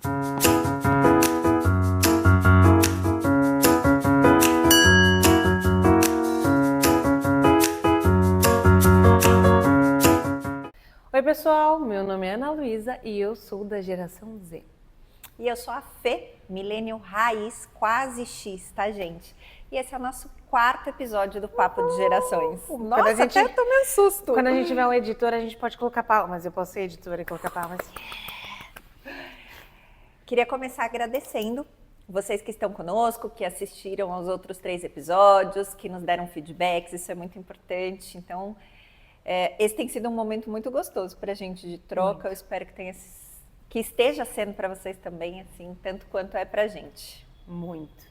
Oi pessoal, meu nome é Ana Luísa e eu sou da geração Z. E eu sou a Fê, Millennial Raiz, quase X, tá gente? E esse é o nosso 4º episódio do Papo de Gerações. Nossa, até tomei um susto. Quando a gente tiver um editor, a gente pode colocar palmas. Eu posso ser editora e colocar palmas. Queria começar agradecendo vocês que estão conosco, que assistiram aos outros 3 episódios, que nos deram feedbacks, isso é muito importante. Então, esse tem sido um momento muito gostoso para a gente de troca. Muito. Eu espero que esteja sendo para vocês também, assim, tanto quanto é para a gente. Muito.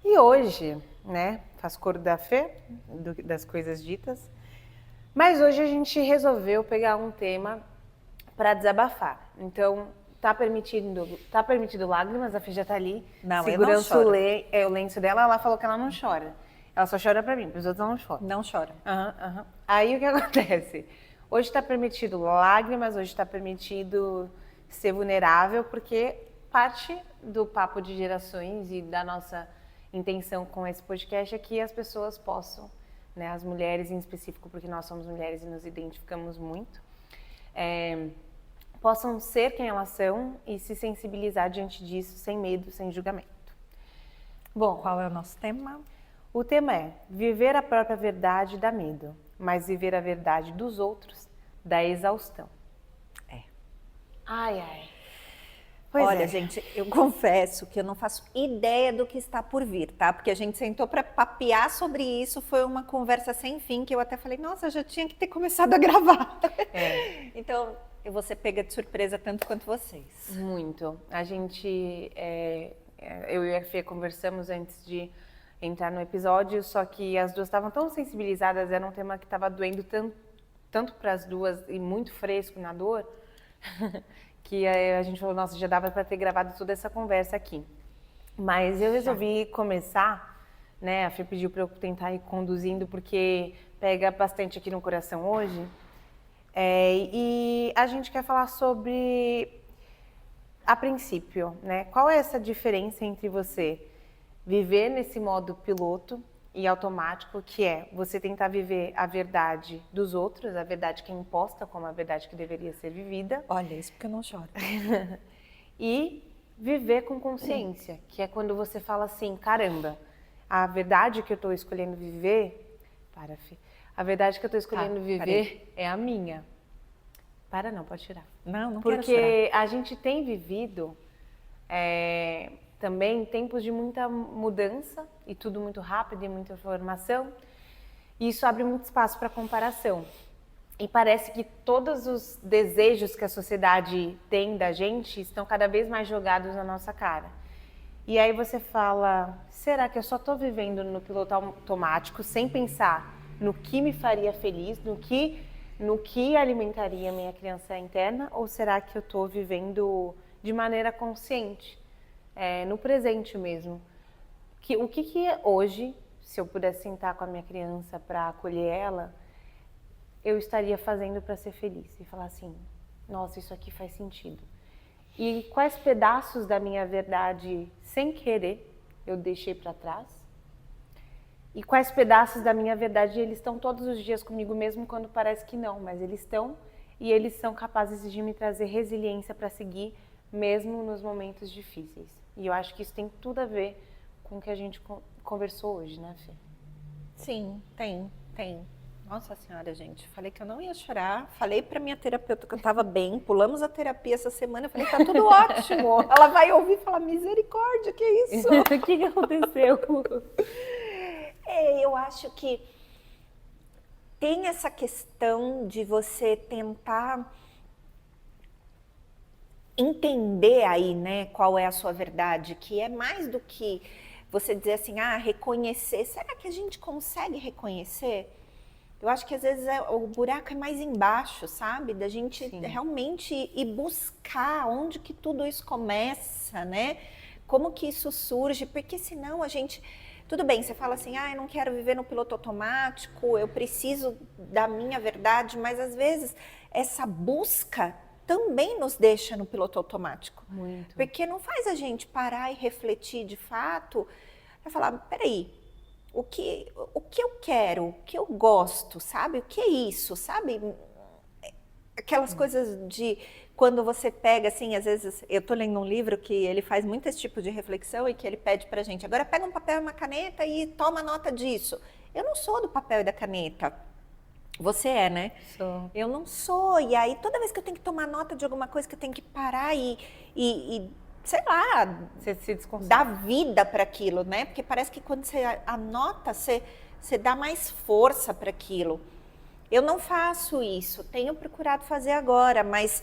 E hoje, né, faz coro da Fê, das coisas ditas, mas hoje a gente resolveu pegar um tema para desabafar. Então, tá permitido lágrimas, a Fê já tá ali, não, segurando o lenço dela, ela falou que ela não chora. Ela só chora pra mim, pros outros ela não chora. Não chora. Aí o que acontece? Hoje tá permitido lágrimas, hoje tá permitido ser vulnerável, porque parte do papo de gerações e da nossa intenção com esse podcast é que as pessoas possam, né, as mulheres em específico, porque nós somos mulheres e nos identificamos muito, possam ser quem elas são e se sensibilizar diante disso, sem medo, sem julgamento. Bom, qual é o nosso tema? O tema é: viver a própria verdade dá medo, mas viver a verdade dos outros dá exaustão. Ai. Olha, gente, eu confesso que eu não faço ideia do que está por vir, tá? Porque a gente sentou para papear sobre isso, foi uma conversa sem fim, que eu até falei, nossa, já tinha que ter começado a gravar. Então, eu vou ser pega de surpresa tanto quanto vocês. Muito. A gente, eu e a Fê conversamos antes de entrar no episódio, só que as duas estavam tão sensibilizadas, era um tema que estava doendo tanto para as duas e muito fresco na dor, que a gente falou, nossa, já dava para ter gravado toda essa conversa aqui. Mas eu resolvi começar, né, a Fê pediu para eu tentar ir conduzindo, porque pega bastante aqui no coração hoje, e a gente quer falar sobre, a princípio, né, qual é essa diferença entre você viver nesse modo piloto e automático, que é você tentar viver a verdade dos outros, a verdade que é imposta como a verdade que deveria ser vivida. Olha, isso porque eu não choro. E viver com consciência, que é quando você fala assim, caramba, a verdade que eu estou escolhendo viver, a verdade que eu estou escolhendo viver é a minha. Não, pode tirar. Não quero chorar. Porque a gente tem vivido também tempos de muita mudança e tudo muito rápido e muita informação, e isso abre muito espaço para comparação. E parece que todos os desejos que a sociedade tem da gente estão cada vez mais jogados na nossa cara. E aí você fala, será que eu só estou vivendo no piloto automático sem pensar no que me faria feliz, no que alimentaria minha criança interna, ou será que eu estou vivendo de maneira consciente? No presente mesmo. O que hoje, se eu pudesse sentar com a minha criança para acolher ela, eu estaria fazendo para ser feliz? E falar assim, nossa, isso aqui faz sentido. E quais pedaços da minha verdade, sem querer, eu deixei para trás? E quais pedaços da minha verdade, eles estão todos os dias comigo, mesmo quando parece que não, mas eles estão, e eles são capazes de me trazer resiliência para seguir, mesmo nos momentos difíceis. E eu acho que isso tem tudo a ver com o que a gente conversou hoje, né, Fê? Sim, tem. Nossa senhora, gente, falei que eu não ia chorar, falei pra minha terapeuta que eu tava bem, pulamos a terapia essa semana, eu falei, tá tudo ótimo. Ela vai ouvir e falar, misericórdia, que isso? O que aconteceu? Eu acho que tem essa questão de você tentar entender aí, né, qual é a sua verdade, que é mais do que você dizer assim, reconhecer. Será que a gente consegue reconhecer? Eu acho que às vezes o buraco é mais embaixo, sabe? Da gente realmente ir buscar onde que tudo isso começa, né? Como que isso surge? Porque senão a gente... Tudo bem, você fala assim, eu não quero viver no piloto automático, eu preciso da minha verdade, mas às vezes essa busca também nos deixa no piloto automático. Muito. Porque não faz a gente parar e refletir de fato, e falar, peraí, o que eu quero, o que eu gosto, sabe? O que é isso, sabe? Aquelas coisas de quando você pega, assim, às vezes, eu tô lendo um livro que ele faz muito esse tipo de reflexão e que ele pede pra gente, agora pega um papel e uma caneta e toma nota disso. Eu não sou do papel e da caneta. Você é, né? Sou. Eu não sou. E aí, toda vez que eu tenho que tomar nota de alguma coisa, que eu tenho que parar e sei lá, Você se desconcentra. dar vida para aquilo, né? Porque parece que quando você anota, você dá mais força para aquilo. Eu não faço isso, tenho procurado fazer agora, mas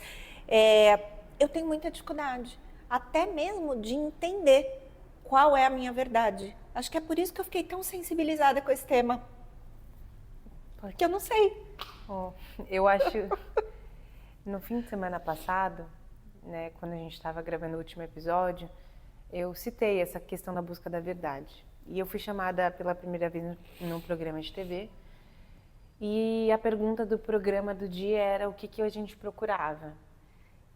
eu tenho muita dificuldade, até mesmo de entender qual é a minha verdade. Acho que é por isso que eu fiquei tão sensibilizada com esse tema. Porque eu não sei. Oh, eu acho, no fim de semana passado, né, quando a gente estava gravando o último episódio, eu citei essa questão da busca da verdade. E eu fui chamada pela primeira vez num programa de TV. E a pergunta do programa do dia era o que a gente procurava.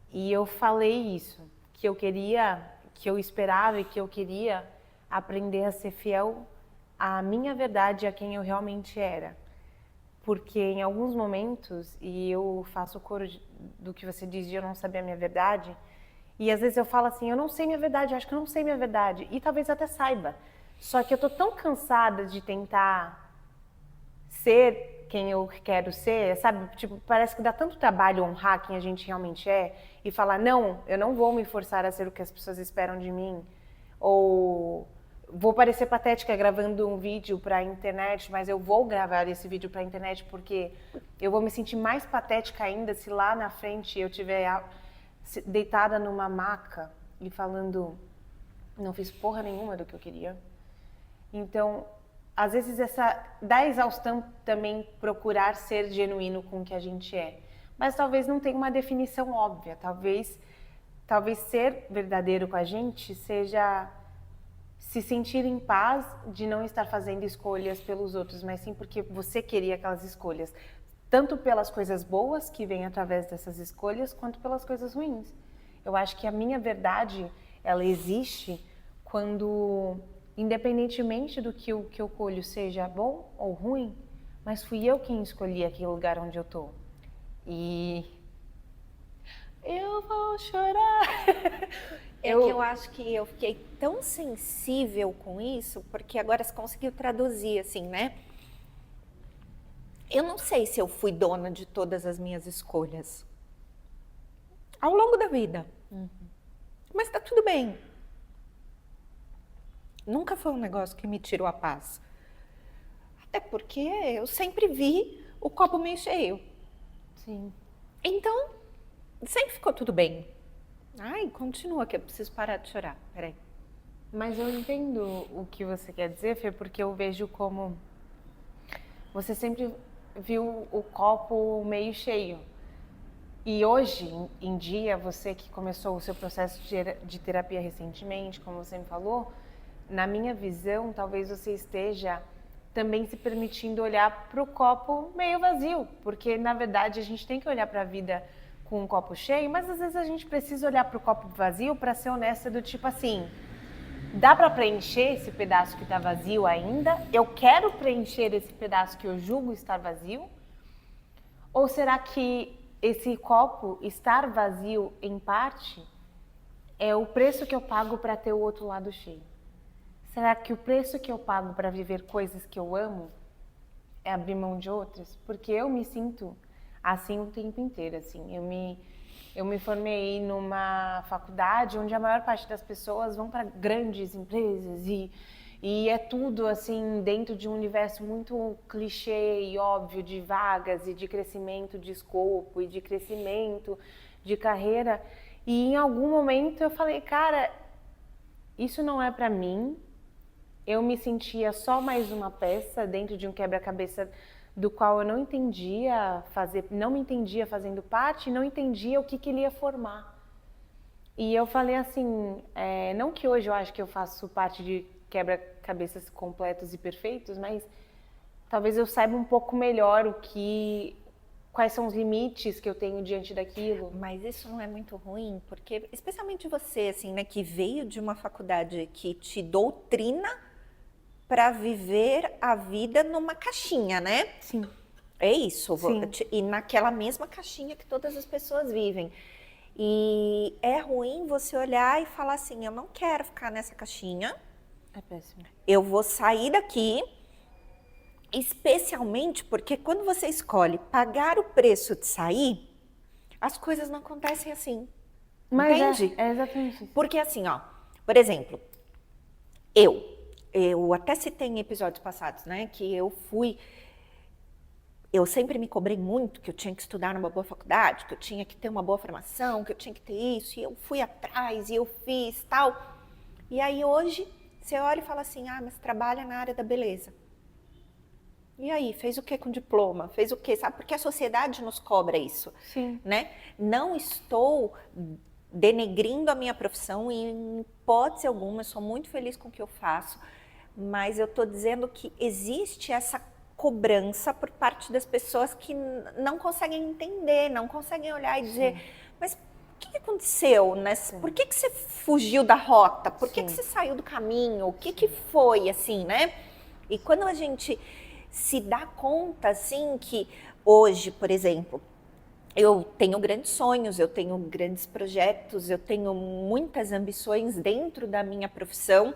E eu falei isso, que eu queria, que eu esperava e que eu queria aprender a ser fiel à minha verdade, a quem eu realmente era. Porque em alguns momentos, e eu faço o coro do que você diz de eu não saber a minha verdade, e às vezes eu falo assim, eu não sei minha verdade, eu acho que eu não sei minha verdade, e talvez até saiba. Só que eu tô tão cansada de tentar ser quem eu quero ser, sabe? Tipo, parece que dá tanto trabalho honrar quem a gente realmente é e falar, não, eu não vou me forçar a ser o que as pessoas esperam de mim, ou vou parecer patética gravando um vídeo para a internet, mas eu vou gravar esse vídeo para a internet porque eu vou me sentir mais patética ainda se lá na frente eu estiver deitada numa maca e falando, não fiz porra nenhuma do que eu queria. Então, às vezes dá exaustão também procurar ser genuíno com o que a gente é. Mas talvez não tenha uma definição óbvia. Talvez ser verdadeiro com a gente seja se sentir em paz de não estar fazendo escolhas pelos outros, mas sim porque você queria aquelas escolhas. Tanto pelas coisas boas que vêm através dessas escolhas, quanto pelas coisas ruins. Eu acho que a minha verdade, ela existe quando, independentemente do que eu colho seja bom ou ruim, mas fui eu quem escolhi aquele lugar onde eu tô. E eu vou chorar. Que eu acho que eu fiquei tão sensível com isso, porque agora você conseguiu traduzir assim, né? Eu não sei se eu fui dona de todas as minhas escolhas ao longo da vida. Mas tá tudo bem. Nunca foi um negócio que me tirou a paz. Até porque eu sempre vi o copo meio cheio. Sim. Então, sempre ficou tudo bem. Ai, continua que eu preciso parar de chorar. Peraí. Mas eu entendo o que você quer dizer, Fê, porque eu vejo como você sempre viu o copo meio cheio. E hoje em dia, você que começou o seu processo de terapia recentemente, como você me falou, na minha visão, talvez você esteja também se permitindo olhar para o copo meio vazio, porque na verdade a gente tem que olhar para a vida com um copo cheio, mas às vezes a gente precisa olhar para o copo vazio para ser honesta, do tipo assim, dá para preencher esse pedaço que está vazio ainda? Eu quero preencher esse pedaço que eu julgo estar vazio? Ou será que esse copo estar vazio em parte é o preço que eu pago para ter o outro lado cheio? Será que o preço que eu pago para viver coisas que eu amo é abrir mão de outras? Porque eu me sinto assim o tempo inteiro, assim. Eu me formei numa faculdade onde a maior parte das pessoas vão para grandes empresas e é tudo assim dentro de um universo muito clichê e óbvio de vagas e de crescimento de escopo e de crescimento de carreira. E em algum momento eu falei, cara, isso não é para mim. Eu me sentia só mais uma peça dentro de um quebra-cabeça do qual eu não entendia não me entendia fazendo parte, não entendia o que ele ia formar. E eu falei assim, não que hoje eu acho que eu faço parte de quebra-cabeças completos e perfeitos, mas talvez eu saiba um pouco melhor quais são os limites que eu tenho diante daquilo. Mas isso não é muito ruim, porque especialmente você, assim, né, que veio de uma faculdade que te doutrina para viver a vida numa caixinha, né? Sim. É isso. Sim. E naquela mesma caixinha que todas as pessoas vivem. E é ruim você olhar e falar assim, eu não quero ficar nessa caixinha. É péssimo. Eu vou sair daqui, especialmente porque quando você escolhe pagar o preço de sair, as coisas não acontecem assim. Mas entende? é exatamente isso. Porque assim, ó, por exemplo, eu até citei em episódios passados, né, que eu sempre me cobrei muito que eu tinha que estudar numa boa faculdade, que eu tinha que ter uma boa formação, que eu tinha que ter isso, e eu fui atrás, e eu fiz tal. E aí hoje, você olha e fala assim, ah, mas trabalha na área da beleza. E aí, fez o que com diploma? Fez o que? Sabe? Porque a sociedade nos cobra isso. Sim. Né? Não estou denegrindo a minha profissão em hipótese alguma, eu sou muito feliz com o que eu faço, mas eu estou dizendo que existe essa cobrança por parte das pessoas que não conseguem entender, não conseguem olhar e dizer, mas o que aconteceu? Né? Por que você fugiu da rota? Por que você saiu do caminho? O que foi, assim, né? E quando a gente se dá conta, assim, que hoje, por exemplo, eu tenho grandes sonhos, eu tenho grandes projetos, eu tenho muitas ambições dentro da minha profissão,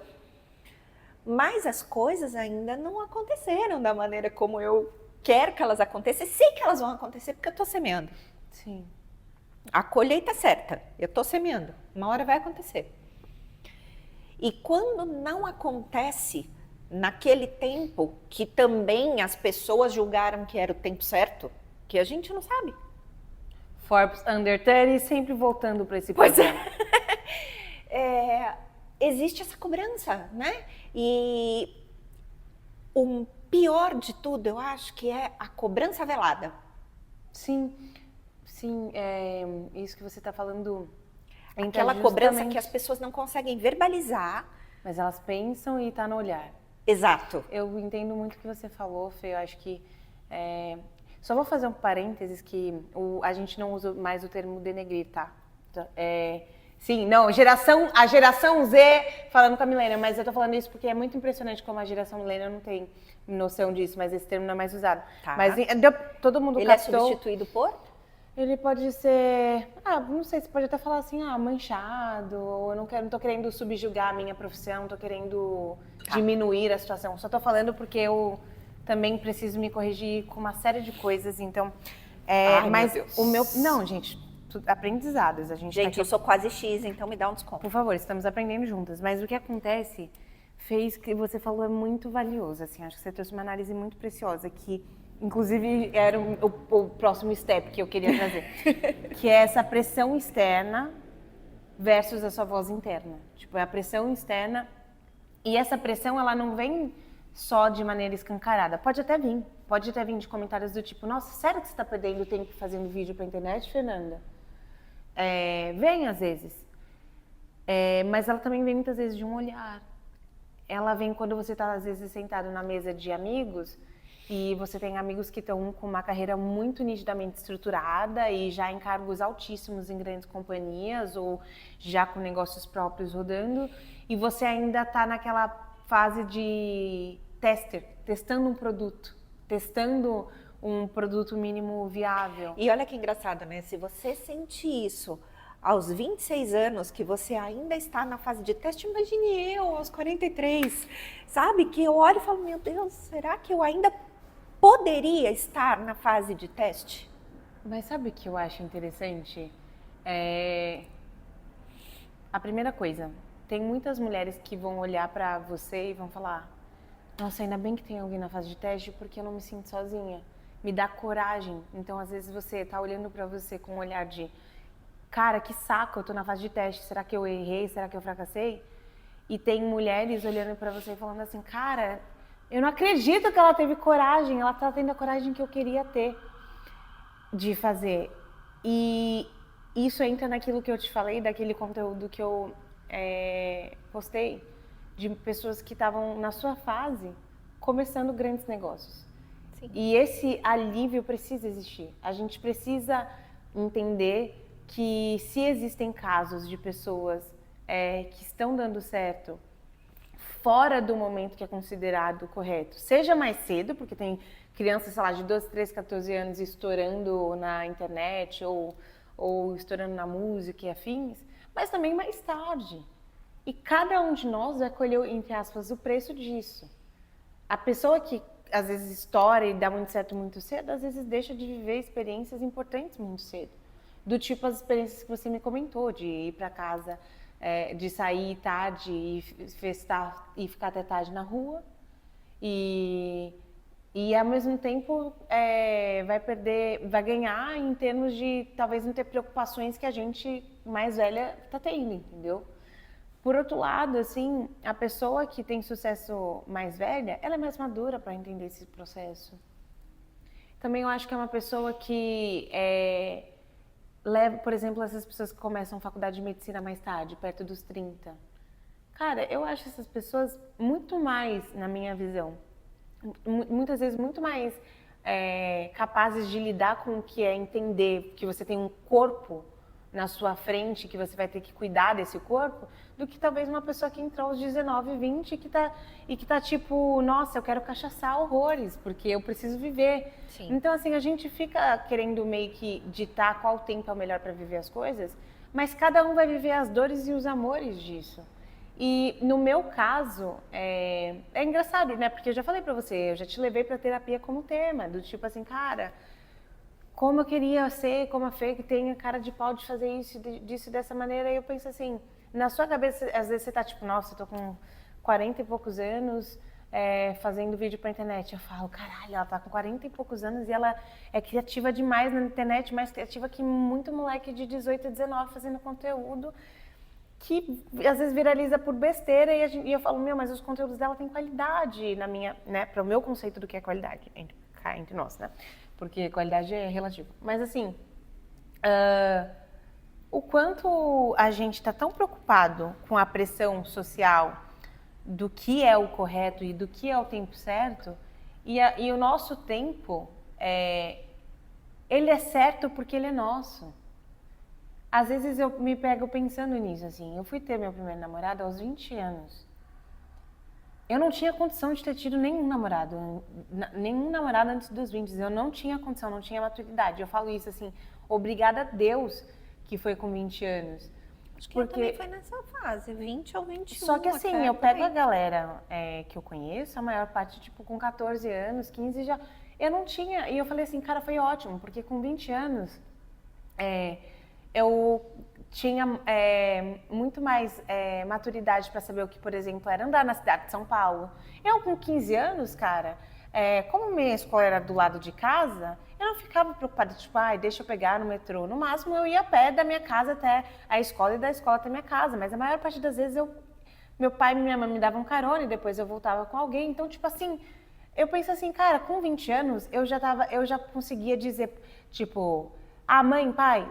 mas as coisas ainda não aconteceram da maneira como eu quero que elas aconteçam. Sei que elas vão acontecer porque eu estou semeando. Sim. A colheita é certa, eu estou semeando, uma hora vai acontecer. E quando não acontece naquele tempo que também as pessoas julgaram que era o tempo certo, que a gente não sabe. Forbes Under 30 sempre voltando para esse Pois programa. Existe essa cobrança, né? E o pior de tudo, eu acho, que é a cobrança velada. Sim, isso que você está falando. Aquela cobrança que as pessoas não conseguem verbalizar. Mas elas pensam e está no olhar. Exato. Eu entendo muito o que você falou, Fê. Eu acho que... Só vou fazer um parênteses que a gente não usa mais o termo denegrir, tá? Sim, não, a geração Z, falando com a Milena, mas eu tô falando isso porque é muito impressionante como a geração Milena não tem noção disso, mas esse termo não é mais usado. Tá. Mas todo mundo Ele captou... é substituído por? Ele pode ser, não sei, você pode até falar assim, manchado, ou eu não tô querendo subjugar a minha profissão, tô querendo diminuir a situação. Só tô falando porque eu também preciso me corrigir com uma série de coisas, então... mas meu Deus. o meu... Não, gente... aprendizados. Gente, tá aqui... eu sou quase X, então me dá um desconto. Por favor, estamos aprendendo juntas. Mas o que acontece fez que você falou é muito valioso. Assim, acho que você trouxe uma análise muito preciosa, que inclusive era o próximo step que eu queria trazer. Que é essa pressão externa versus a sua voz interna. Tipo, é a pressão externa. E essa pressão, ela não vem só de maneira escancarada. Pode até vir de comentários do tipo, nossa, sério que você está perdendo tempo fazendo vídeo pra internet, Fernanda? Vem às vezes, mas ela também vem muitas vezes de um olhar. Ela vem quando você está às vezes sentado na mesa de amigos e você tem amigos que estão com uma carreira muito nitidamente estruturada e já em cargos altíssimos em grandes companhias ou já com negócios próprios rodando, e você ainda está naquela fase de testando um produto, testando um produto mínimo viável. E olha que engraçado, né? Se você sente isso aos 26 anos, que você ainda está na fase de teste, imagine eu aos 43, sabe? Que eu olho e falo, meu Deus, será que eu ainda poderia estar na fase de teste? Mas sabe o que eu acho interessante? A primeira coisa, tem muitas mulheres que vão olhar pra você e vão falar, nossa, ainda bem que tem alguém na fase de teste, porque eu não me sinto sozinha. Me dá coragem. Então, às vezes, você tá olhando pra você com um olhar de, cara, que saco, eu tô na fase de teste, será que eu errei, será que eu fracassei? E tem mulheres olhando pra você e falando assim, cara, eu não acredito que ela teve coragem, ela tá tendo a coragem que eu queria ter de fazer. E isso entra naquilo que eu te falei, daquele conteúdo que eu postei, de pessoas que estavam na sua fase, começando grandes negócios. Sim. E esse alívio precisa existir. A gente precisa entender que se existem casos de pessoas que estão dando certo fora do momento que é considerado correto, seja mais cedo, porque tem crianças, sei lá, de 12, 13, 14 anos estourando na internet ou estourando na música e afins, mas também mais tarde. E cada um de nós vai colher, entre aspas, o preço disso. A pessoa que às vezes estoura e dá muito certo muito cedo, às vezes deixa de viver experiências importantes muito cedo. Do tipo as experiências que você me comentou, de ir para casa, de sair tarde e festar e ficar até tarde na rua. E ao mesmo tempo vai ganhar em termos de talvez não ter preocupações que a gente mais velha está tendo, entendeu? Por outro lado, assim, a pessoa que tem sucesso mais velha, ela é mais madura para entender esse processo. Também eu acho que é uma pessoa que leva, por exemplo, essas pessoas que começam faculdade de medicina mais tarde, perto dos 30. Cara, eu acho essas pessoas muito mais, na minha visão, muitas vezes muito mais capazes de lidar com o que é entender que você tem um corpo na sua frente, que você vai ter que cuidar desse corpo, do que talvez uma pessoa que entrou aos 19, 20 e que tá tipo, nossa, eu quero cachaçar horrores, porque eu preciso viver. Sim. Então, assim, a gente fica querendo meio que ditar qual tempo é o melhor para viver as coisas, mas cada um vai viver as dores e os amores disso. E no meu caso, é engraçado, né? Porque eu já falei pra você, eu já te levei pra terapia como tema, do tipo assim, cara, como eu queria ser como a Fê, que tem a cara de pau de fazer isso, disso dessa maneira. E eu penso assim, na sua cabeça, às vezes você tá tipo, nossa, eu tô com 40 e poucos anos fazendo vídeo pra internet. Eu falo, caralho, ela tá com 40 e poucos anos e ela é criativa demais na internet, mais criativa que muito moleque de 18 e 19 fazendo conteúdo que às vezes viraliza por besteira e eu falo, meu, mas os conteúdos dela têm qualidade na minha, né, para o meu conceito do que é qualidade, entre nós, né? Porque qualidade é relativo. Mas assim, o quanto a gente está tão preocupado com a pressão social do que é o correto e do que é o tempo certo, e o nosso tempo, ele é certo porque ele é nosso. Às vezes eu me pego pensando nisso, assim, eu fui ter meu primeiro namorado aos 20 anos. Eu não tinha condição de ter tido nenhum namorado antes dos 20. Eu não tinha condição, não tinha maturidade. Eu falo isso assim, obrigada a Deus que foi com 20 anos. Acho que eu também foi nessa fase, 20 ou 21. Só que assim, eu pego a galera que eu conheço, a maior parte, tipo, com 14 anos, 15 já... Eu não tinha, e eu falei assim, cara, foi ótimo, porque com 20 anos... eu tinha muito mais maturidade para saber o que, por exemplo, era andar na cidade de São Paulo. Eu, com 15 anos, cara, como minha escola era do lado de casa, eu não ficava preocupada, tipo, deixa eu pegar no metrô. No máximo, eu ia a pé da minha casa até a escola e da escola até a minha casa. Mas a maior parte das vezes, meu pai e minha mãe me davam carona e depois eu voltava com alguém. Então, tipo assim, eu penso assim, cara, com 20 anos, eu já conseguia dizer, tipo... mãe, pai,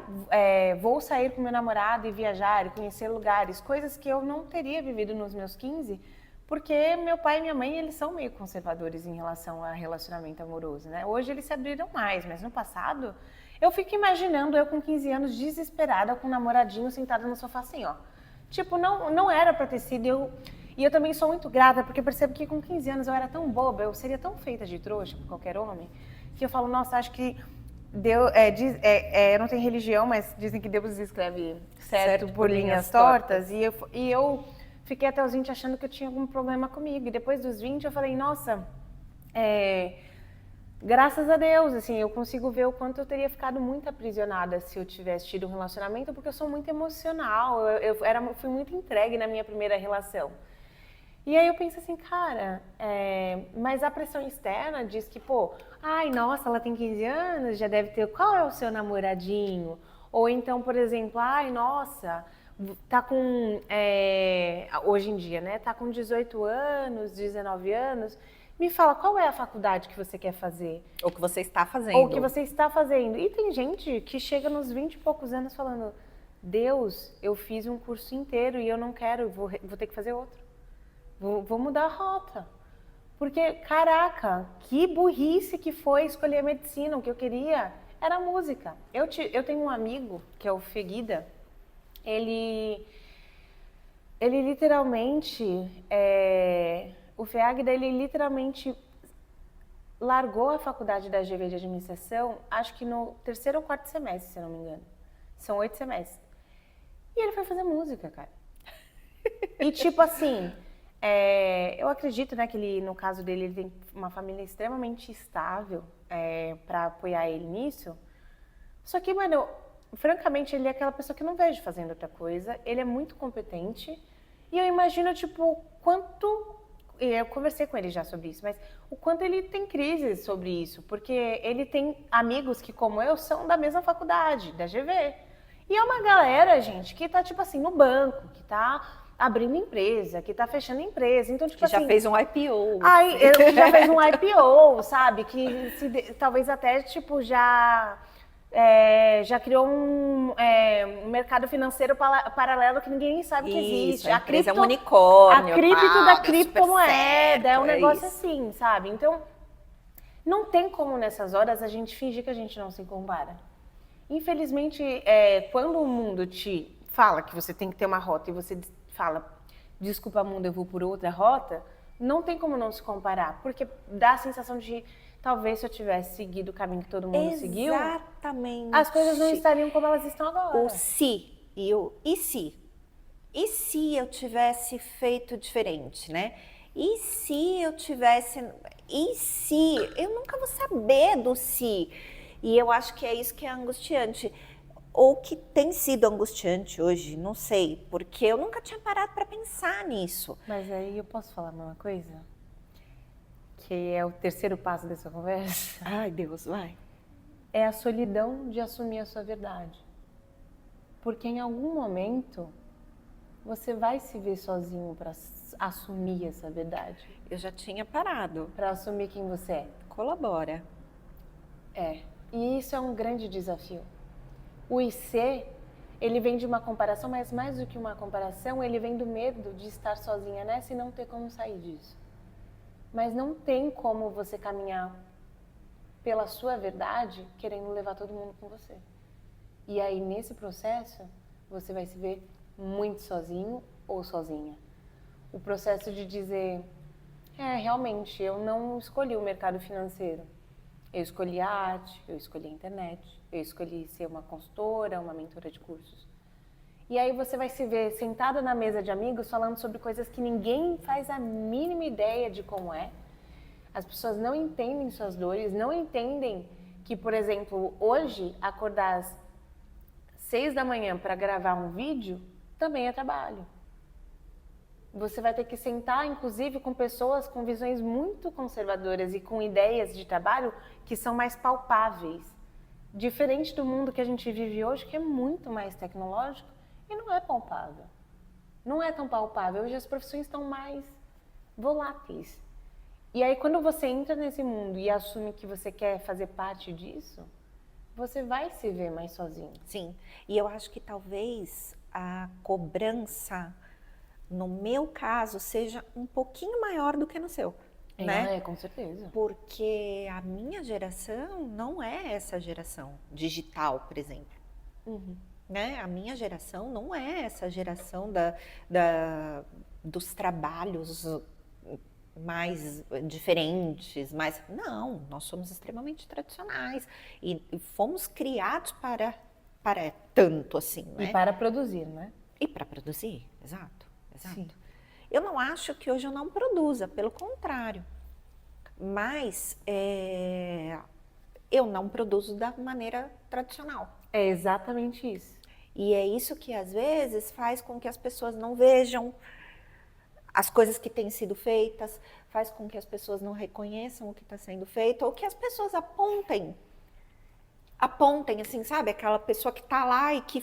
vou sair com meu namorado e viajar e conhecer lugares, coisas que eu não teria vivido nos meus 15, porque meu pai e minha mãe, eles são meio conservadores em relação a relacionamento amoroso, né? Hoje eles se abriram mais, mas no passado, eu fico imaginando eu com 15 anos desesperada com um namoradinho sentada no sofá assim, ó. Tipo, não era pra ter sido E eu também sou muito grata, porque eu percebo que com 15 anos eu era tão boba, eu seria tão feita de trouxa por qualquer homem, que eu falo, nossa, acho que Deus, não tem religião, mas dizem que Deus escreve certo por linhas tortas. E eu fiquei até os 20 achando que eu tinha algum problema comigo. E depois dos 20 eu falei, nossa, graças a Deus, assim, eu consigo ver o quanto eu teria ficado muito aprisionada se eu tivesse tido um relacionamento, porque eu sou muito emocional, fui muito entregue na minha primeira relação. E aí eu penso assim, cara, mas a pressão externa diz que, nossa, ela tem 15 anos, já deve ter, qual é o seu namoradinho? Ou então, por exemplo, nossa, tá com, hoje em dia, né, tá com 18 anos, 19 anos, me fala, qual é a faculdade que você quer fazer? Ou que você está fazendo. Ou que você está fazendo. E tem gente que chega nos 20 e poucos anos falando, Deus, eu fiz um curso inteiro e eu não quero, vou ter que fazer outro. Vou mudar a rota. Porque, caraca, que burrice que foi escolher a medicina. O que eu queria era a música. Eu tenho um amigo, que é o Feguida, ele literalmente, o FEAGDA, ele literalmente largou a faculdade da GV de administração, acho que no 3º ou 4º semestre, se eu não me engano. São 8 semestres. E ele foi fazer música, cara. E tipo assim, eu acredito, né, que ele, no caso dele, ele tem uma família extremamente estável para apoiar ele nisso. Só que, mano, francamente, ele é aquela pessoa que eu não vejo fazendo outra coisa. Ele é muito competente. E eu imagino, tipo, quanto... Eu conversei com ele já sobre isso, mas o quanto ele tem crises sobre isso. Porque ele tem amigos que, como eu, são da mesma faculdade, da GV. E é uma galera, gente, que tá, tipo assim, no banco, que tá abrindo empresa, que tá fechando empresa. Então, tipo que assim... já fez um IPO. Que já fez um IPO, sabe? Que talvez até, tipo, já criou um mercado financeiro paralelo que ninguém sabe que existe. A empresa é um unicórnio. A cripto da deu criptomoeda, é um negócio isso. assim, sabe? Então, não tem como nessas horas a gente fingir que a gente não se compara. Infelizmente, quando o mundo te fala que você tem que ter uma rota e você fala, desculpa mundo, eu vou por outra rota, não tem como não se comparar, porque dá a sensação de... Talvez se eu tivesse seguido o caminho que todo mundo seguiu, Exatamente. as coisas não estariam como elas estão agora. O se e se. E se eu tivesse feito diferente, né? E se eu tivesse... E se? Eu nunca vou saber do se. E eu acho que é isso que é angustiante. Ou que tem sido angustiante hoje, não sei. Porque eu nunca tinha parado para pensar nisso. Mas aí eu posso falar uma coisa? Que é o 3º passo dessa conversa. Ai, Deus, vai. É a solidão de assumir a sua verdade. Porque em algum momento você vai se ver sozinho para assumir essa verdade. Eu já tinha parado. Para assumir quem você é. Colabora. E isso é um grande desafio. O IC, ele vem de uma comparação, mas mais do que uma comparação, ele vem do medo de estar sozinha nessa e não ter como sair disso. Mas não tem como você caminhar pela sua verdade querendo levar todo mundo com você. E aí, nesse processo, você vai se ver muito sozinho ou sozinha. O processo de dizer, realmente, eu não escolhi o mercado financeiro. Eu escolhi a arte, eu escolhi a internet, eu escolhi ser uma consultora, uma mentora de cursos. E aí você vai se ver sentada na mesa de amigos falando sobre coisas que ninguém faz a mínima ideia de como é. As pessoas não entendem suas dores, não entendem que, por exemplo, hoje, acordar às 6 da manhã para gravar um vídeo também é trabalho. Você vai ter que sentar, inclusive, com pessoas com visões muito conservadoras e com ideias de trabalho que são mais palpáveis. Diferente do mundo que a gente vive hoje, que é muito mais tecnológico e não é palpável. Não é tão palpável. Hoje as profissões estão mais voláteis. E aí, quando você entra nesse mundo e assume que você quer fazer parte disso, você vai se ver mais sozinho. Sim, e eu acho que talvez a cobrança, no meu caso, seja um pouquinho maior do que no seu. Né? Com certeza. Porque a minha geração não é essa geração digital, por exemplo. Né? A minha geração não é essa geração dos trabalhos mais diferentes, não, nós somos extremamente tradicionais e fomos criados para tanto assim, né? E para produzir, né? E para produzir, exato. Sim. Eu não acho que hoje eu não produza, pelo contrário, mas eu não produzo da maneira tradicional. É exatamente isso. E é isso que às vezes faz com que as pessoas não vejam as coisas que têm sido feitas, faz com que as pessoas não reconheçam o que está sendo feito, ou que as pessoas apontem, assim, sabe? Aquela pessoa que está lá e que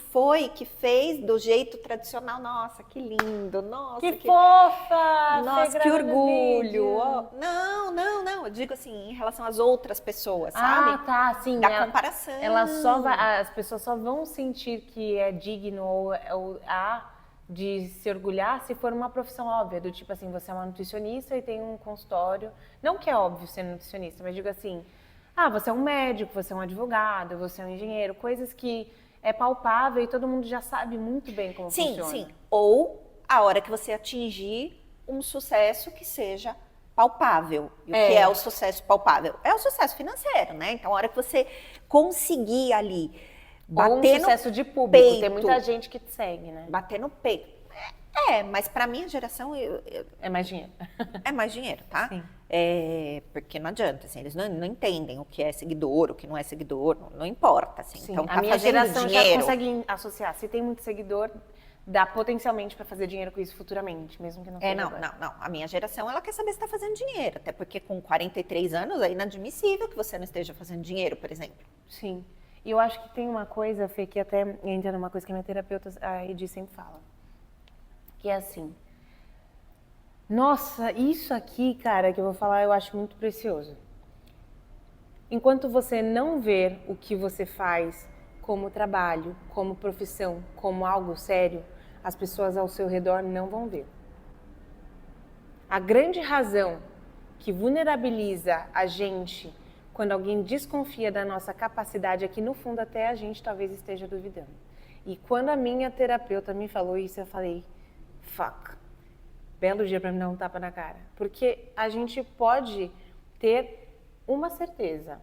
fez do jeito tradicional. Nossa, que lindo, nossa. Que fofa! Nossa, que orgulho. Oh, não, eu digo assim, em relação às outras pessoas, sabe? Ah, tá, sim. Da comparação. As pessoas só vão sentir que é digno ou de se orgulhar se for uma profissão óbvia, do tipo assim, você é uma nutricionista e tem um consultório. Não que é óbvio ser nutricionista, mas digo assim, você é um médico, você é um advogado, você é um engenheiro, coisas que é palpável e todo mundo já sabe muito bem como funciona. Sim. Ou a hora que você atingir um sucesso que seja palpável. E o que é o sucesso palpável? É o sucesso financeiro, né? Então, a hora que você conseguir ali bater ou um sucesso de público, peito, tem muita gente que te segue, né? bater no peito. Mas para minha geração é mais dinheiro. É mais dinheiro, tá? Sim. Porque não adianta, assim, eles não entendem o que é seguidor, o que não é seguidor, não importa, assim. Sim. Então, a minha geração dinheiro, já consegue associar. Se tem muito seguidor, dá potencialmente para fazer dinheiro com isso futuramente, mesmo que não seja agora. Não. A minha geração, ela quer saber se está fazendo dinheiro, até porque com 43 anos é inadmissível que você não esteja fazendo dinheiro, por exemplo. Sim. E eu acho que tem uma coisa, Fê, que até entra numa coisa que a minha terapeuta, a Edi, sempre fala. Que é assim, nossa, isso aqui, cara, que eu vou falar, eu acho muito precioso. Enquanto você não ver o que você faz como trabalho, como profissão, como algo sério, as pessoas ao seu redor não vão ver. A grande razão que vulnerabiliza a gente quando alguém desconfia da nossa capacidade é que, no fundo, até a gente talvez esteja duvidando. E quando a minha terapeuta me falou isso, eu falei, fuck, belo dia para me dar um tapa na cara. Porque a gente pode ter uma certeza.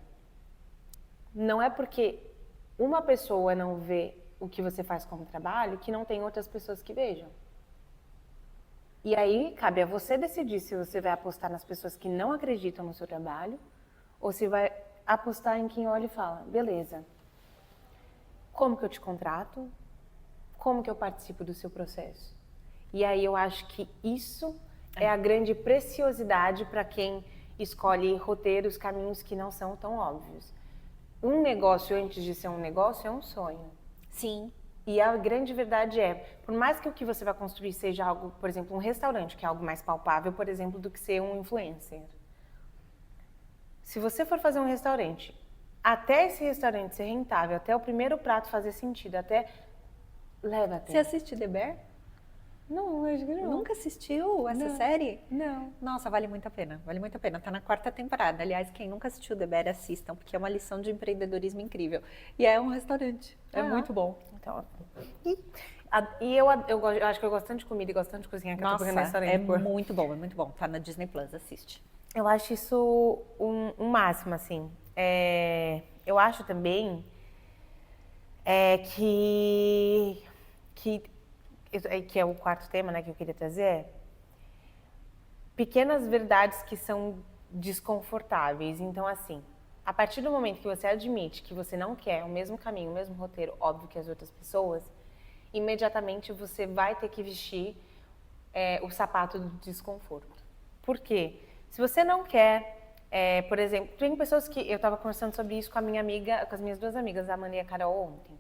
Não é porque uma pessoa não vê o que você faz como trabalho que não tem outras pessoas que vejam. E aí, cabe a você decidir se você vai apostar nas pessoas que não acreditam no seu trabalho ou se vai apostar em quem olha e fala, beleza, como que eu te contrato? Como que eu participo do seu processo? E aí eu acho que isso é a grande preciosidade para quem escolhe roteiros, caminhos que não são tão óbvios. Um negócio, antes de ser um negócio, é um sonho. Sim. E a grande verdade é, por mais que o que você vai construir seja algo, por exemplo, um restaurante, que é algo mais palpável, por exemplo, do que ser um influencer. Se você for fazer um restaurante, até esse restaurante ser rentável, até o primeiro prato fazer sentido, até... Leva tempo. Você assiste The Bear? Não, acho que não. Nunca assistiu essa série? Não. Nossa, vale muito a pena. Vale muito a pena. Tá na 4ª temporada. Aliás, quem nunca assistiu The Bear, assistam, porque é uma lição de empreendedorismo incrível. E é um restaurante. É muito bom. Então, eu acho que eu gosto tanto de comida e gosto tanto de cozinhar que eu tô fazendo restaurante. Muito bom, é muito bom. Tá na Disney Plus, assiste. Eu acho isso um máximo, assim. Eu acho também que é o quarto tema, né, que eu queria trazer, pequenas verdades que são desconfortáveis. Então, assim, a partir do momento que você admite que você não quer o mesmo caminho, o mesmo roteiro, óbvio, que as outras pessoas, imediatamente você vai ter que vestir o sapato do desconforto. Por quê? Se você não quer, por exemplo, tem pessoas que... Eu estava conversando sobre isso com a minha amiga, com as minhas duas amigas, a Amanda e a Carol, ontem.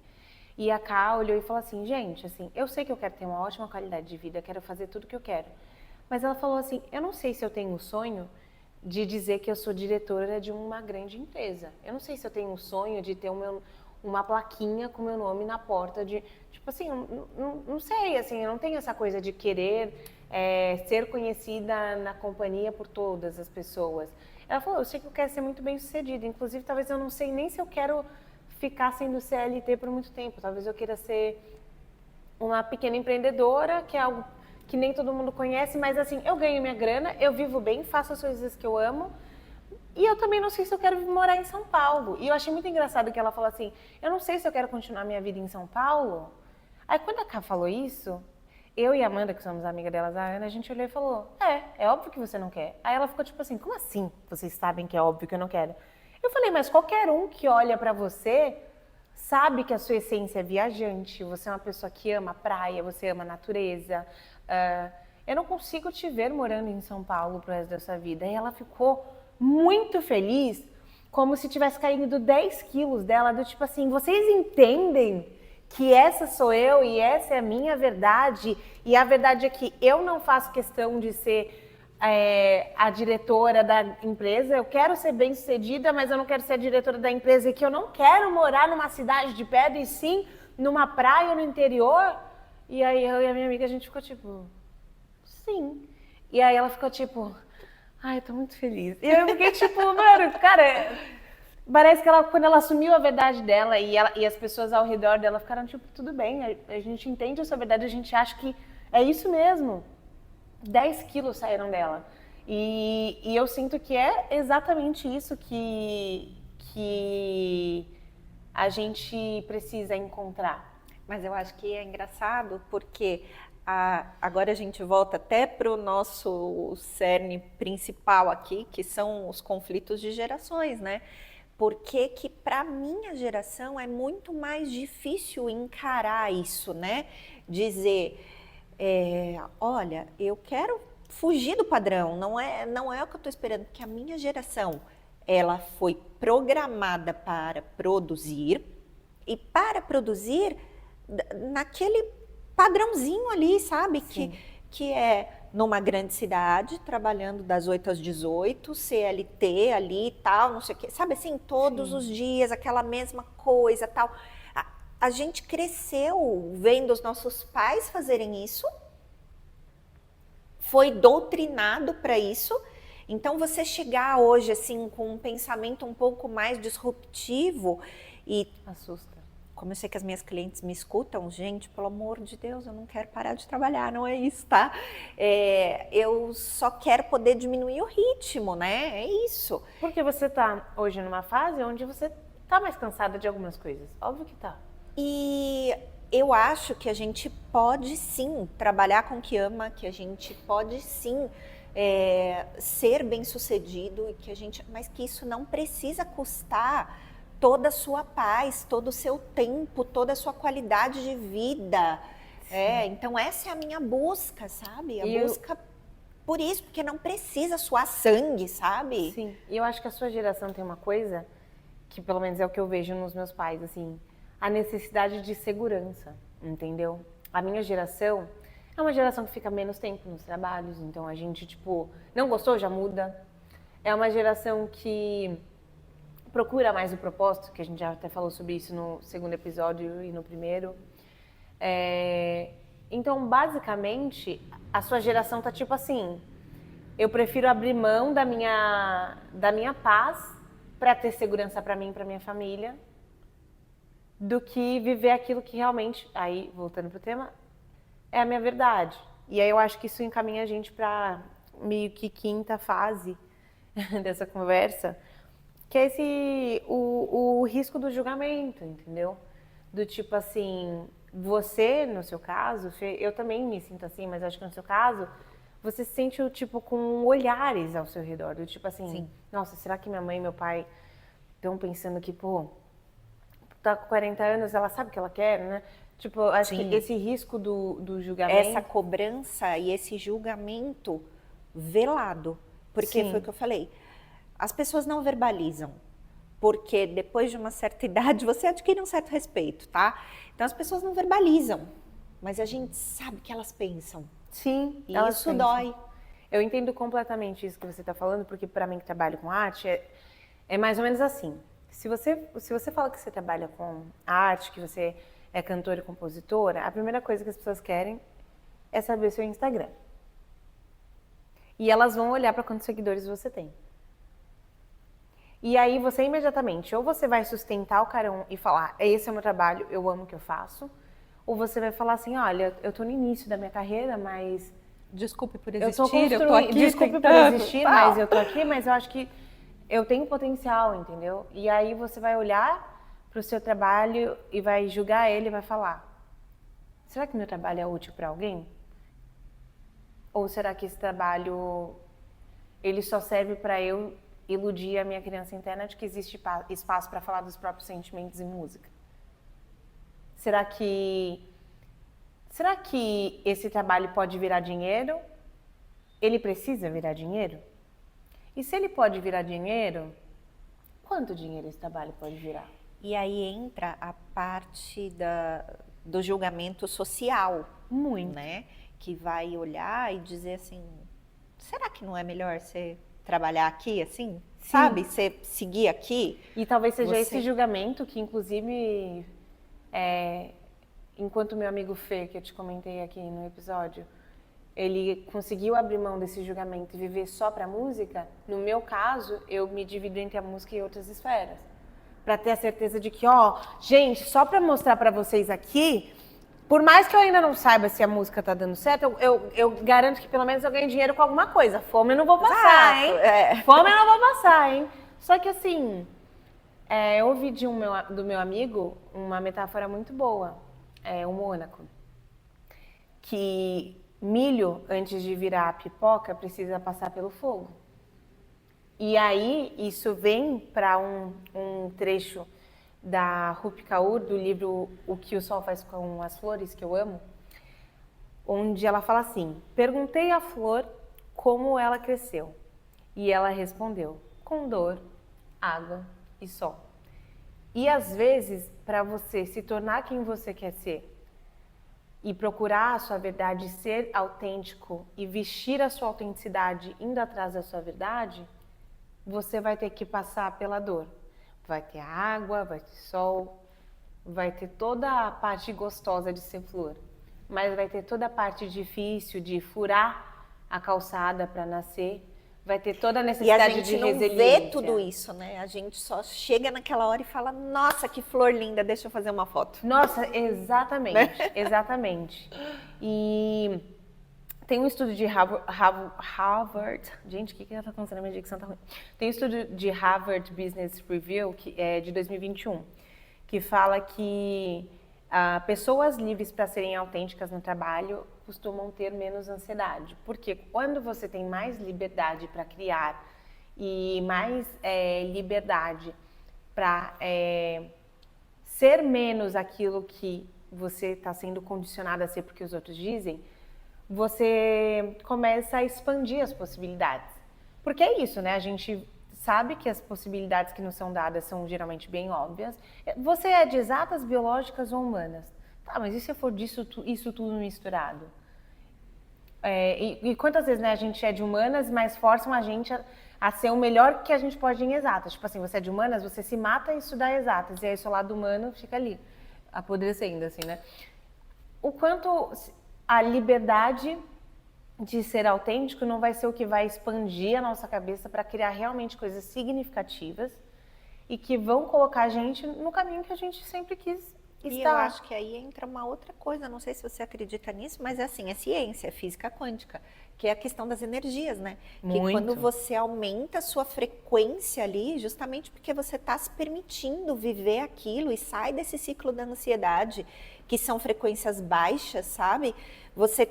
E a Ká olhou e falou assim, gente, assim, eu sei que eu quero ter uma ótima qualidade de vida, quero fazer tudo que eu quero. Mas ela falou assim, eu não sei se eu tenho o sonho de dizer que eu sou diretora de uma grande empresa. Eu não sei se eu tenho o sonho de ter uma plaquinha com meu nome na porta de... Tipo assim, não sei, assim, eu não tenho essa coisa de querer ser conhecida na companhia por todas as pessoas. Ela falou, eu sei que eu quero ser muito bem sucedida, inclusive talvez eu não sei nem se eu quero ficar sendo CLT por muito tempo. Talvez eu queira ser uma pequena empreendedora, que é algo que nem todo mundo conhece, mas assim, eu ganho minha grana, eu vivo bem, faço as coisas que eu amo, e eu também não sei se eu quero morar em São Paulo. E eu achei muito engraçado que ela falou assim, eu não sei se eu quero continuar minha vida em São Paulo. Aí quando a Ká falou isso, eu e a Amanda, que somos amiga delas, a Ana, a gente olhou e falou, é óbvio que você não quer. Aí ela ficou tipo assim, como assim vocês sabem que é óbvio que eu não quero? Eu falei, mas qualquer um que olha pra você sabe que a sua essência é viajante, você é uma pessoa que ama a praia, você ama a natureza. Eu não consigo te ver morando em São Paulo pro resto da sua vida. E ela ficou muito feliz, como se tivesse caído 10 quilos dela, do tipo assim, vocês entendem que essa sou eu e essa é a minha verdade? E a verdade é que eu não faço questão de ser a diretora da empresa, eu quero ser bem sucedida, mas eu não quero ser a diretora da empresa, e que eu não quero morar numa cidade de pedra, e sim numa praia no interior. E aí eu e a minha amiga, a gente ficou tipo, sim. E aí ela ficou tipo, ai, eu tô muito feliz. E eu fiquei tipo, mano, cara, parece que ela, quando ela assumiu a verdade dela e as pessoas ao redor dela ficaram tipo, tudo bem, a gente entende a sua verdade, a gente acha que é isso mesmo. 10 quilos saíram dela. E eu sinto que é exatamente isso que a gente precisa encontrar. Mas eu acho que é engraçado porque agora a gente volta até para o nosso cerne principal aqui, que são os conflitos de gerações, né? Porque que para minha geração é muito mais difícil encarar isso, né? Dizer, olha, eu quero fugir do padrão, não é o que eu estou esperando, porque a minha geração ela foi programada para produzir e para produzir naquele padrãozinho ali, sabe? Que é numa grande cidade, trabalhando das 8 às 18, CLT ali e tal, não sei o quê. Sabe assim, todos os dias, aquela mesma coisa tal. A gente cresceu vendo os nossos pais fazerem isso, foi doutrinado para isso. Então, você chegar hoje assim com um pensamento um pouco mais disruptivo e... Assusta. Como eu sei que as minhas clientes me escutam, gente, pelo amor de Deus, eu não quero parar de trabalhar, não é isso, tá? Eu só quero poder diminuir o ritmo, né? É isso. Porque você tá hoje numa fase onde você tá mais cansada de algumas coisas. Óbvio que tá. E eu acho que a gente pode sim trabalhar com o que ama, que a gente pode sim ser bem-sucedido, e mas que isso não precisa custar toda a sua paz, todo o seu tempo, toda a sua qualidade de vida. Então essa é a minha busca, sabe? Busca por isso, porque não precisa suar sangue, sabe? Sim, e eu acho que a sua geração tem uma coisa, que pelo menos é o que eu vejo nos meus pais, assim, a necessidade de segurança, entendeu? A minha geração é uma geração que fica menos tempo nos trabalhos, então a gente, tipo, não gostou, já muda. É uma geração que procura mais o propósito, que a gente já até falou sobre isso no segundo episódio e no primeiro. Então, basicamente, a sua geração tá tipo assim, eu prefiro abrir mão da minha paz para ter segurança para mim e para minha família, do que viver aquilo que realmente, aí, voltando pro tema, é a minha verdade. E aí eu acho que isso encaminha a gente para meio que quinta fase dessa conversa, que é o risco do julgamento, entendeu? Do tipo assim, você, no seu caso, Fê, eu também me sinto assim, mas acho que no seu caso, você se sente, tipo, com olhares ao seu redor, do tipo assim, Sim. Nossa, será que minha mãe e meu pai estão pensando que, pô, tá com 40 anos, ela sabe o que ela quer, né? Tipo, acho Sim. que esse risco do julgamento... Essa cobrança e esse julgamento velado. Porque Sim. foi o que eu falei. As pessoas não verbalizam. Porque depois de uma certa idade, você adquire um certo respeito, tá? Então as pessoas não verbalizam. Mas a gente sabe que elas pensam. Sim, E elas isso pensam. dói. Eu entendo completamente isso que você está falando, porque para mim que trabalho com arte, é mais ou menos assim. Se você fala que você trabalha com arte, que você é cantora e compositora, a primeira coisa que as pessoas querem é saber seu Instagram. E elas vão olhar para quantos seguidores você tem. E aí você imediatamente, ou você vai sustentar o carão e falar, esse é o meu trabalho, eu amo o que eu faço, ou você vai falar assim, olha, eu tô no início da minha carreira, mas... Desculpe por existir, eu tô aqui desculpe por tentando, existir, tal. mas eu tô aqui, mas eu acho que eu tenho potencial, entendeu? E aí você vai olhar pro seu trabalho e vai julgar ele e vai falar, será que meu trabalho é útil para alguém? Ou será que esse trabalho, ele só serve para eu iludir a minha criança interna de que existe espaço para falar dos próprios sentimentos em música? Será que esse trabalho pode virar dinheiro? Ele precisa virar dinheiro? E se ele pode virar dinheiro, quanto dinheiro esse trabalho pode virar? E aí entra a parte do julgamento social. Muito. Né? Que vai olhar e dizer assim, será que não é melhor você trabalhar aqui, assim? Sim. Sabe? Você seguir aqui? E talvez seja esse julgamento que, inclusive, enquanto meu amigo Fê, que eu te comentei aqui no episódio, ele conseguiu abrir mão desse julgamento e viver só pra música, no meu caso, eu me divido entre a música e outras esferas. Pra ter a certeza de que, ó, gente, só pra mostrar pra vocês aqui, por mais que eu ainda não saiba se a música tá dando certo, eu garanto que pelo menos eu ganho dinheiro com alguma coisa. Fome eu não vou passar, hein? Fome eu não vou passar, hein? Só que assim, eu ouvi do meu amigo uma metáfora muito boa, o Mônaco, que milho, antes de virar pipoca, precisa passar pelo fogo. E aí, isso vem para um trecho da Rupi Kaur, do livro O que o Sol faz com as Flores, que eu amo, onde ela fala assim: perguntei à flor como ela cresceu. E ela respondeu: com dor, água e sol. E às vezes, para você se tornar quem você quer ser, e procurar a sua verdade, ser autêntico e vestir a sua autenticidade indo atrás da sua verdade, você vai ter que passar pela dor. Vai ter água, vai ter sol, vai ter toda a parte gostosa de ser flor, mas vai ter toda a parte difícil de furar a calçada para nascer, vai ter toda a necessidade de resiliência. E a gente não vê tudo isso, né? A gente só chega naquela hora e fala: nossa, que flor linda, deixa eu fazer uma foto. Nossa, exatamente, né? Exatamente. E tem um estudo de Harvard, gente, o que está acontecendo? A minha dicção tá ruim. Tem um estudo de Harvard Business Review, que é de 2021, que fala que pessoas livres para serem autênticas no trabalho costumam ter menos ansiedade. Porque quando você tem mais liberdade para criar e mais liberdade para ser menos aquilo que você está sendo condicionado a ser porque os outros dizem, você começa a expandir as possibilidades. Porque é isso, né? A gente sabe que as possibilidades que nos são dadas são geralmente bem óbvias. Você é de exatas, biológicas ou humanas? Tá, mas e se for isso tudo misturado? E quantas vezes, né, a gente é de humanas, mas forçam a gente a ser o melhor que a gente pode em exatas. Tipo assim, você é de humanas, você se mata e estudar exatas. E aí o seu lado humano fica ali, apodrecendo, assim, né? O quanto a liberdade de ser autêntico não vai ser o que vai expandir a nossa cabeça para criar realmente coisas significativas e que vão colocar a gente no caminho que a gente sempre quis estar. E eu acho que aí entra uma outra coisa, não sei se você acredita nisso, mas é assim, é ciência, é física quântica, que é a questão das energias, né? Muito. Que quando você aumenta a sua frequência ali, justamente porque você está se permitindo viver aquilo e sai desse ciclo da ansiedade, que são frequências baixas, sabe? Você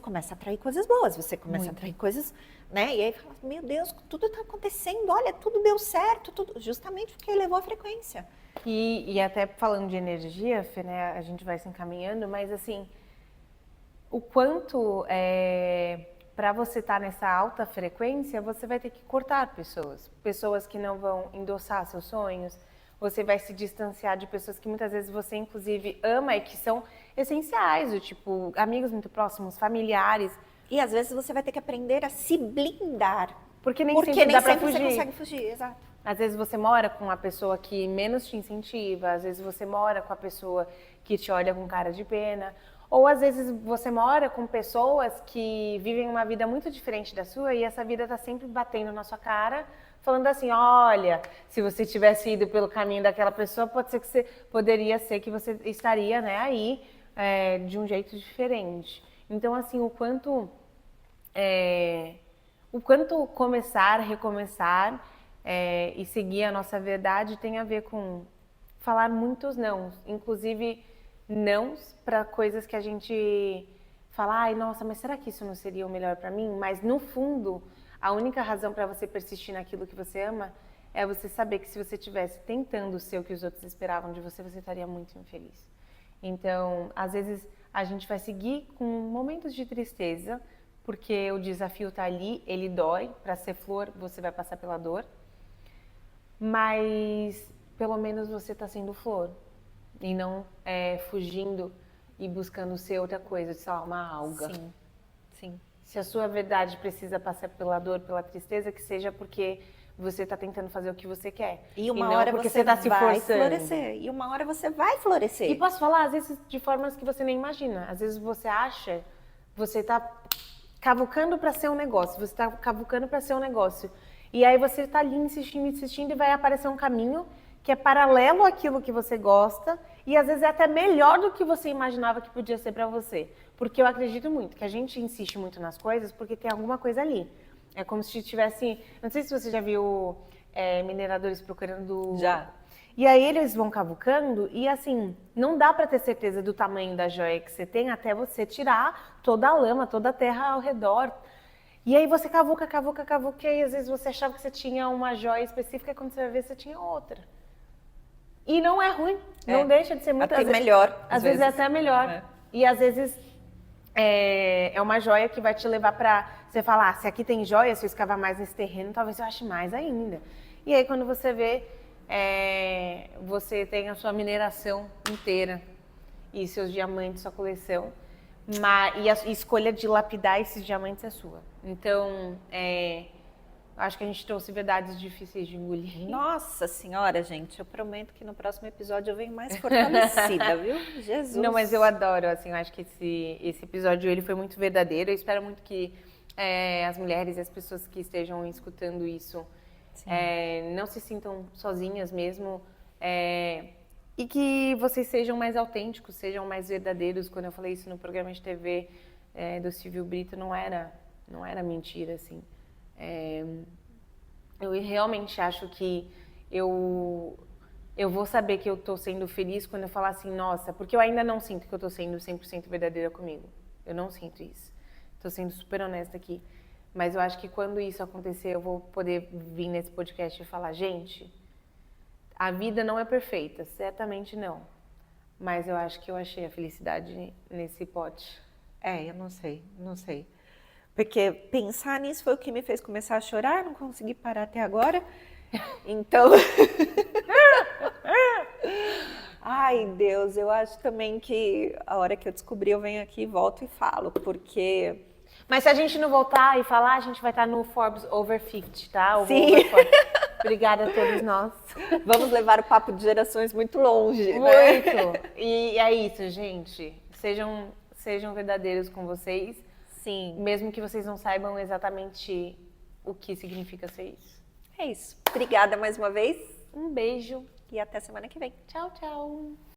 começa a atrair coisas boas, você começa a atrair coisas, né? E aí fala: meu Deus, tudo está acontecendo, olha, tudo deu certo, tudo, justamente porque elevou a frequência. E até falando de energia, Fê, né, a gente vai se encaminhando, mas assim, o quanto para você estar nessa alta frequência, você vai ter que cortar pessoas que não vão endossar seus sonhos, você vai se distanciar de pessoas que muitas vezes você inclusive ama e que são essenciais, do tipo amigos muito próximos, familiares. E às vezes você vai ter que aprender a se blindar. Porque nem sempre dá pra fugir. Você consegue fugir, exato. Às vezes você mora com a pessoa que menos te incentiva, às vezes você mora com a pessoa que te olha com cara de pena, ou às vezes você mora com pessoas que vivem uma vida muito diferente da sua e essa vida tá sempre batendo na sua cara, falando assim: olha, se você tivesse ido pelo caminho daquela pessoa, poderia ser que você estaria, né, aí de um jeito diferente. Então, assim, o quanto começar, recomeçar e seguir a nossa verdade tem a ver com falar muitos nãos, inclusive nãos para coisas que a gente fala: ai, nossa, mas será que isso não seria o melhor para mim? Mas no fundo, a única razão para você persistir naquilo que você ama é você saber que se você estivesse tentando ser o que os outros esperavam de você, você estaria muito infeliz. Então, às vezes a gente vai seguir com momentos de tristeza, porque o desafio tá ali, ele dói. Para ser flor, você vai passar pela dor. Mas pelo menos você tá sendo flor e não fugindo e buscando ser outra coisa, sei lá, uma alga. Sim, sim. Se a sua verdade precisa passar pela dor, pela tristeza, que seja porque você tá tentando fazer o que você quer. E uma não hora porque você tá se vai forçando. florescer. E uma hora você vai florescer. E posso falar, às vezes, de formas que você nem imagina. Às vezes você acha, você tá cavucando para ser um negócio, você tá cavucando para ser um negócio. E aí você tá ali insistindo, insistindo e vai aparecer um caminho que é paralelo àquilo que você gosta e às vezes é até melhor do que você imaginava que podia ser para você. Porque eu acredito muito que a gente insiste muito nas coisas porque tem alguma coisa ali. É como se tivesse... Não sei se você já viu mineradores procurando... Já. E aí eles vão cavucando e assim, não dá para ter certeza do tamanho da joia que você tem até você tirar toda a lama, toda a terra ao redor. E aí você cavuca, cavuca, cavuca, e aí às vezes você achava que você tinha uma joia específica e quando você vai ver, você tinha outra. E não é ruim, não deixa de ser muito... Até melhor. Às vezes é até melhor. E às vezes é uma joia que vai te levar para você falar, se aqui tem joia, se eu escavar mais nesse terreno, talvez eu ache mais ainda. E aí quando você vê, você tem a sua mineração inteira e seus diamantes, sua coleção. E a escolha de lapidar esses diamantes é sua. Então, acho que a gente trouxe verdades difíceis de engolir. Nossa senhora, gente, eu prometo que no próximo episódio eu venho mais fortalecida, viu? Jesus. Não, mas eu adoro, assim, eu acho que esse episódio ele foi muito verdadeiro. Eu espero muito que as mulheres e as pessoas que estejam escutando isso não se sintam sozinhas mesmo. E que vocês sejam mais autênticos, sejam mais verdadeiros. Quando eu falei isso no programa de TV do Silvio Brito, não era mentira, assim. Eu realmente acho que eu vou saber que eu tô sendo feliz quando eu falar assim, nossa, porque eu ainda não sinto que eu tô sendo 100% verdadeira comigo. Eu não sinto isso. Tô sendo super honesta aqui. Mas eu acho que quando isso acontecer, eu vou poder vir nesse podcast e falar, gente... A vida não é perfeita, certamente não. Mas eu acho que eu achei a felicidade nesse pote. Eu não sei. Porque pensar nisso foi o que me fez começar a chorar, não consegui parar até agora. Então... Ai, Deus, eu acho também que a hora que eu descobrir eu venho aqui, volto e falo, porque... Mas se a gente não voltar e falar, a gente vai estar no Forbes Over 50, tá? Sim. Obrigada a todos nós. Vamos levar o papo de gerações muito longe, muito. Né? E é isso, gente. Sejam verdadeiros com vocês. Sim. Mesmo que vocês não saibam exatamente o que significa ser isso. É isso. Obrigada mais uma vez. Um beijo. E até semana que vem. Tchau, tchau.